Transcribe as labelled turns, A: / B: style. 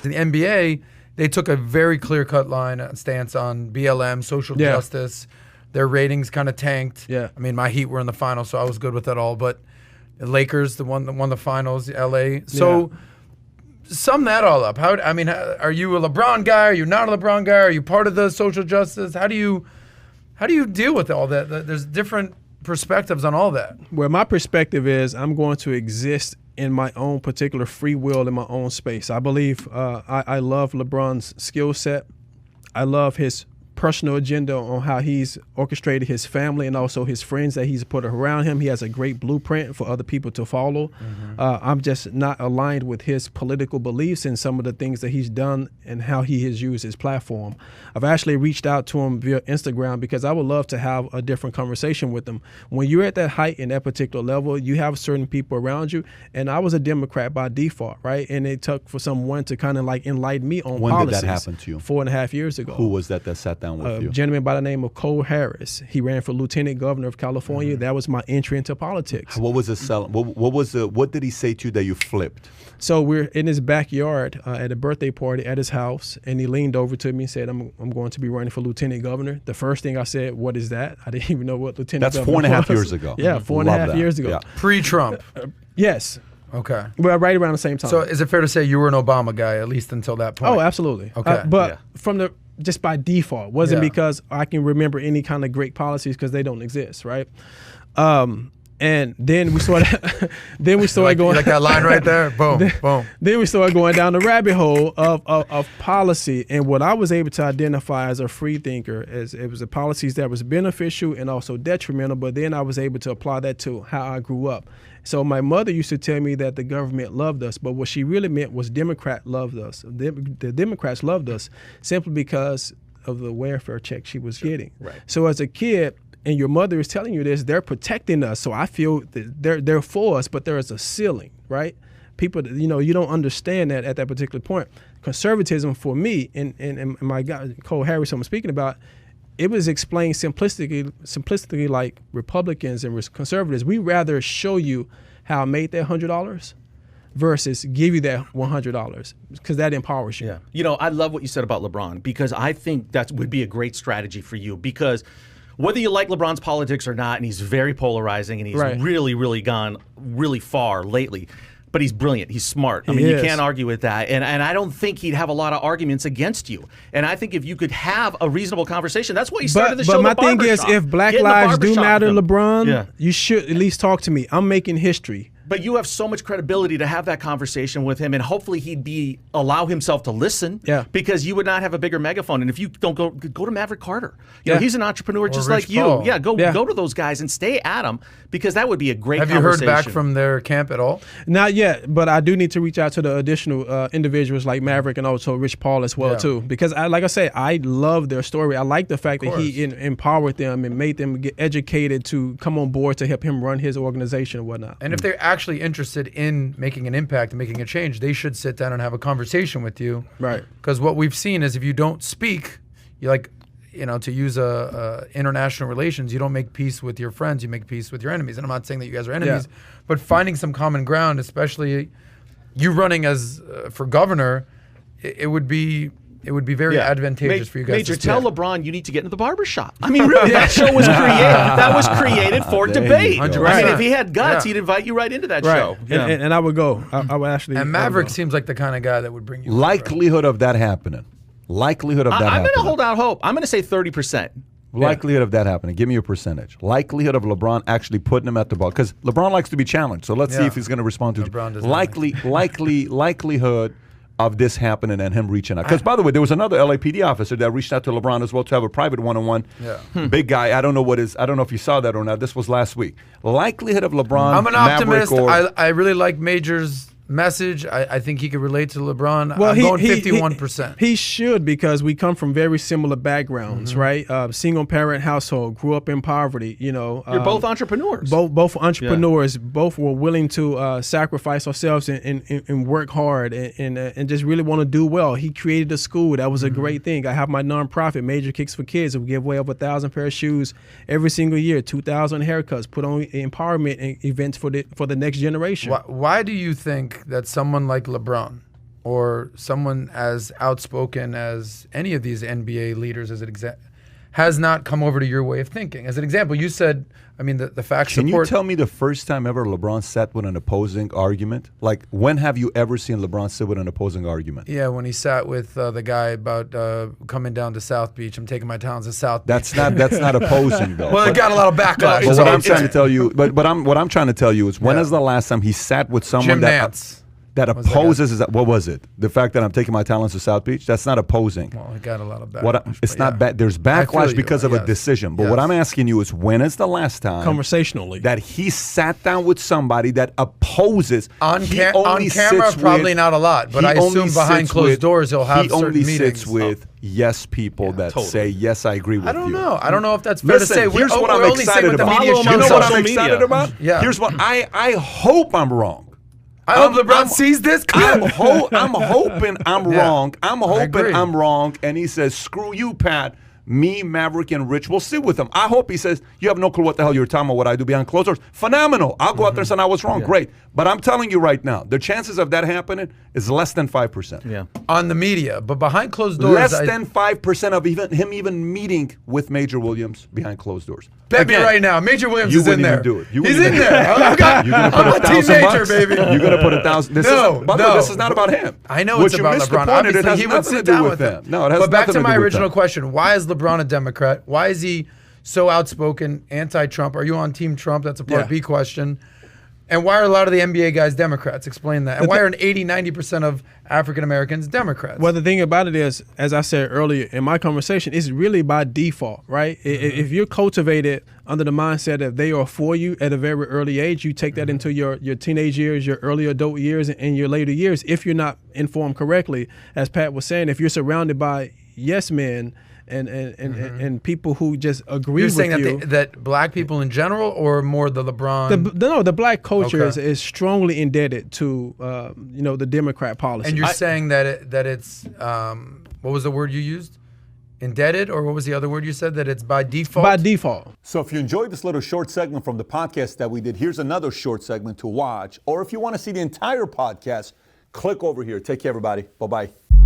A: The NBA, they took a very clear-cut stance on BLM, social justice. Their ratings kind of tanked.
B: Yeah.
A: I mean, my Heat were in the finals, so I was good with it all. But the Lakers, the one that won the finals, LA. So sum that all up. Are you a LeBron guy? Are you not a LeBron guy? Are you part of the social justice? How do you deal with all that? There's different perspectives on all that.
B: Well, my perspective is I'm going to exist in my own particular free will in my own space. I believe I love LeBron's skill set. I love his personal agenda on how he's orchestrated his family and also his friends that he's put around him. He has a great blueprint for other people to follow. I'm just not aligned with his political beliefs and some of the things that he's done and how he has used his platform. I've actually reached out to him via Instagram because I would love to have a different conversation with him. When you're at that height in that particular level, you have certain people around you. And I was a Democrat by default, right? And it took for someone to kind of like enlighten me on policies.
C: When did that happen to you?
B: 4.5 years ago.
C: Who was that sat down with you?
B: A gentleman by the name of Cole Harris. He ran for lieutenant governor of California. That was my entry into politics.
C: What was what did he say to you that you flipped?
B: So we're in his backyard at a birthday party at his house, and he leaned over to me and said, I'm going to be running for lieutenant governor. The first thing I said, what is that? I didn't even know what lieutenant governor was.
C: That's 4.5 years ago.
B: Yeah, 4.5 years ago.
C: Yeah.
A: Pre-Trump.
B: Yes.
A: Okay.
B: Well, right around the same time.
A: So is it fair to say you were an Obama guy, at least until that point?
B: Oh, absolutely.
A: Okay.
B: But from just by default, wasn't because I can remember any kind of great policies because they don't exist, right? And then we started, going.
A: Like that line right there? Boom, boom.
B: Then we started going down the rabbit hole of policy, and what I was able to identify as a free thinker is it was the policies that was beneficial and also detrimental. But then I was able to apply that to how I grew up. So my mother used to tell me that the government loved us, but what she really meant was Democrat loved us. The Democrats loved us simply because of the welfare check she was getting.
C: Right.
B: So as a kid, and your mother is telling you this, they're protecting us. So I feel that they're for us, but there is a ceiling, right? People, you don't understand that at that particular point. Conservatism for me, and my guy, Cole Harris, I'm speaking about, it was explained simplistically like Republicans and conservatives. We rather show you how I made that $100 versus give you that $100 because that empowers you.
D: Yeah. I love what you said about LeBron because I think that would be a great strategy for you because whether you like LeBron's politics or not, and he's very polarizing and he's really, really gone really far lately, but he's brilliant. He's smart. I mean, you can't argue with that. And I don't think he'd have a lot of arguments against you. And I think if you could have a reasonable conversation, that's what you started the show.
B: But my thing is, if Black lives do matter, LeBron, you should at least talk to me. I'm making history.
D: But you have so much credibility to have that conversation with him, and hopefully he'd allow himself to listen.
B: Yeah.
D: Because you would not have a bigger megaphone. And if you don't go to Maverick Carter. You know, he's an entrepreneur just like you.
A: Paul.
D: Yeah, go to those guys and stay at them because that would be a great
A: conversation. Have you heard back from their camp at all?
B: Not yet, but I do need to reach out to the additional individuals like Maverick and also Rich Paul as well too. Because like I say, I love their story. I like the fact that he empowered them and made them get educated to come on board to help him run his organization and whatnot.
A: And if they're actually interested in making an impact and making a change, they should sit down and have a conversation with you.
B: Right.
A: Because what we've seen is if you don't speak, to use international relations, you don't make peace with your friends, you make peace with your enemies. And I'm not saying that you guys are enemies, but finding some common ground, especially you running as for governor, it would be very advantageous for you guys.
D: Major, tell LeBron you need to get into the barbershop. I mean, really, that show was created. That was created for debate. I mean, if he had guts, he'd invite you right into that show.
B: And I would go. I would actually.
A: And Maverick seems like the kind of guy that would bring you.
C: Likelihood of that happening. I'm going
D: to hold out hope. I'm going to say 30%.
C: Likelihood of that happening. Give me a percentage. Likelihood of LeBron actually putting him at the ball. Because LeBron likes to be challenged. So let's see if he's going to respond to it. Likelihood of this happening and him reaching out. Because, by the way, there was another LAPD officer that reached out to LeBron as well to have a private one-on-one. Big guy. I don't know if you saw that or not. This was last week. Likelihood of LeBron. I'm an optimist.
A: I really like Major's message. I think he could relate to LeBron. I'm going 51%.
B: He should because we come from very similar backgrounds, right? Single parent household, grew up in poverty.
D: You're both entrepreneurs.
B: Both entrepreneurs. Both were willing to sacrifice ourselves and work hard and just really want to do well. He created a school. That was a great thing. I have my nonprofit, Major Kicks for Kids. We give away over 1,000 pair of shoes every single year, 2,000 haircuts, put on empowerment events for the next generation.
A: Why do you think that someone like LeBron or someone as outspoken as any of these NBA leaders as an example has not come over to your way of thinking. As an example, you said, I mean, the facts
C: Can
A: support.
C: you tell me the first time ever LeBron sat with an opposing argument? Like, when have you ever seen LeBron sit with an opposing argument?
A: Yeah, when he sat with the guy about coming down to South Beach. I'm taking my talents to South Beach.
C: That's not opposing though.
A: Well, it got a lot of backlash.
C: But what I'm trying to tell you, what I'm trying to tell you is, when is the last time he sat with someone
A: Jim Nance.
C: that opposes? What was it? The fact that I'm taking my talents to South Beach? That's not opposing.
A: Well, it got a lot of backlash.
C: It's not bad. There's backlash because of a decision. But what I'm asking you is, when is the last time
B: conversationally
C: that he sat down with somebody that opposes?
A: On camera, probably not a lot, but I assume behind closed doors he'll have certain meetings.
C: He only sits with yes people that say, yes, I agree with you.
A: I don't know if that's fair to say.
C: Here's what I'm excited about.
A: You
C: know what I'm excited about?
A: Yeah.
C: Here's what I hope I'm wrong.
A: I hope LeBron sees this clip.
C: I'm hoping I'm wrong. I'm hoping I'm wrong. And he says, screw you, Pat. Me, Maverick, and Rich will sit with him. I hope he says, you have no clue what the hell you're talking about, what I do behind closed doors. Phenomenal. I'll go out there and say I was wrong. Great. But I'm telling you right now, the chances of that happening is less than 5%.
D: Yeah.
A: On the media, but behind closed doors.
C: Less than 5% of him even meeting with Major Williams behind closed doors.
A: Bet me right now, Major Williams is in there.
C: Do it.
A: He's in there. I'm a teenager, baby.
C: You're going to put $1,000. This is not about him.
A: I know it's about LeBron. Obviously, he would sit down with him.
C: No, it has
A: but back
C: nothing
A: to my
C: do with
A: original
C: that.
A: question: why is LeBron a Democrat? Why is he so outspoken, anti-Trump? Are you on Team Trump? That's a part B question. And why are a lot of the NBA guys Democrats? Explain that. And why are 80-90% of African Americans Democrats?
B: Well, the thing about it is, as I said earlier in my conversation, it's really by default, right? If you're cultivated under the mindset that they are for you at a very early age, you take that into your teenage years, your early adult years, and your later years. If you're not informed correctly, as Pat was saying, if you're surrounded by yes men and people who just agree with you.
A: You're saying that black people in general, or more the LeBron?
B: The black culture is strongly indebted to the Democrat policy.
A: And you're saying that it's what was the word you used? Indebted, or what was the other word you said? That it's by default?
B: By default.
E: So if you enjoyed this little short segment from the podcast that we did, here's another short segment to watch. Or if you want to see the entire podcast, click over here. Take care, everybody. Bye-bye.